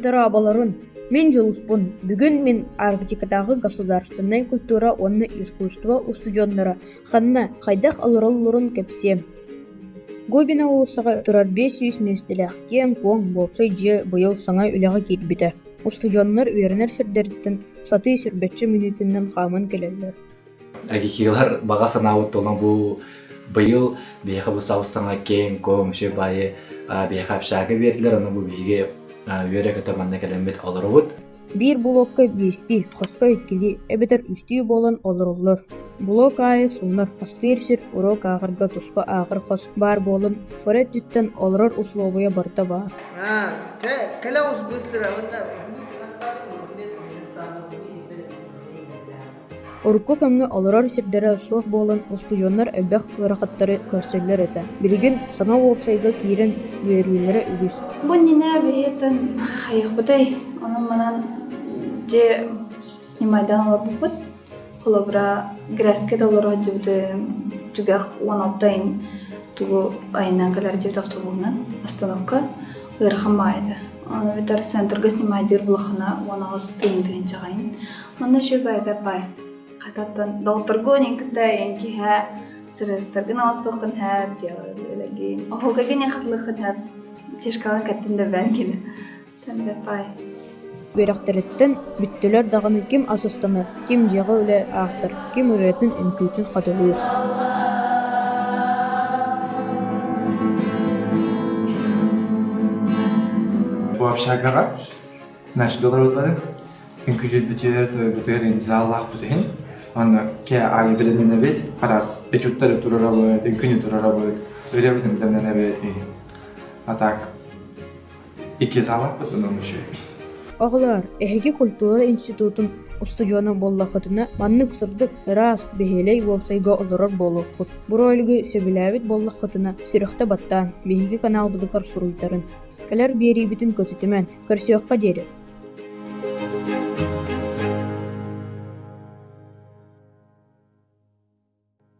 Дорабаларын, мен жылуспун. Бүгін мен Арктикадағы государственная культура онны искусство устудионнора ханна хайдах алыралларын кепсем. Гобина улусаға тұрар 500 местелях кен коң болсай же бұйыл саңа үліға келбіті. Устудионнар үйерінер сірдердіктін саты сүрбетші минутиннен қамын келелер. Агикилар баға санауыт olan bu быйыл бейхі бұл сауысаңа кен коң ше байы бейхі апшағы берділер, оны бұл бейге үйері көтіманна кәлембет олар бұд. Bir blokka бести, қосқа өткілі, әбетер үсті болан олырылыр. Блок айы сұлнар қастырсыр, урок ағырға тұспа ағыр қос бар болын, қорет дүттен олырыр условия барта бар. Орукку көмге олырар сирдері соқ болын, устудионнар әбәқ қырақаттары көрселер еті. Бірген сана опсайға кейрен үйерілері үгіз. Бұл нені бейетін қайық бұдай, оның манан же снимайдан олар бұд. Қолабыра грәске де олар жүбді жүгәқ 16 айын тұғы айынан кәлер жүбді автобуынан остановка ғырхан байды. Оны бітер центрға снимайдыр бұлықына 16 түйін жағайын. Онда шөп айда бай. Қататтан доғытыргонен күтті енкі хә сұрыстырғын ауыстықын хәп жауылығын. Оғылғын еқітліқын хәп тешкалан кәттінде бән келі. Тәнбе бай. Берақтыреттен бүттілер дағаны кем асыстаны, кем жағы өлі ақтыр, кем үретін үнкөйтін қатылыр. Bu apşagağa naş dolarlar ünkücü bütçeler zallah butehin. Anna ke ay bilenen evet paras ecutları durarabı ünkünü durarabı öyle bilenen evet atak iki zallah butunun şey. Oğlar, Ehegi Kultura İnstitutun устудиона боллақытына маннык сырдык раз бехелей вебсайга олорор болуқут. Буролги сөбіләбит боллақытына сүріқті баттан бехеги канал бұдықар сұруйтарын. Кәлер бері бітін көтітімен, көрсеуққа дері.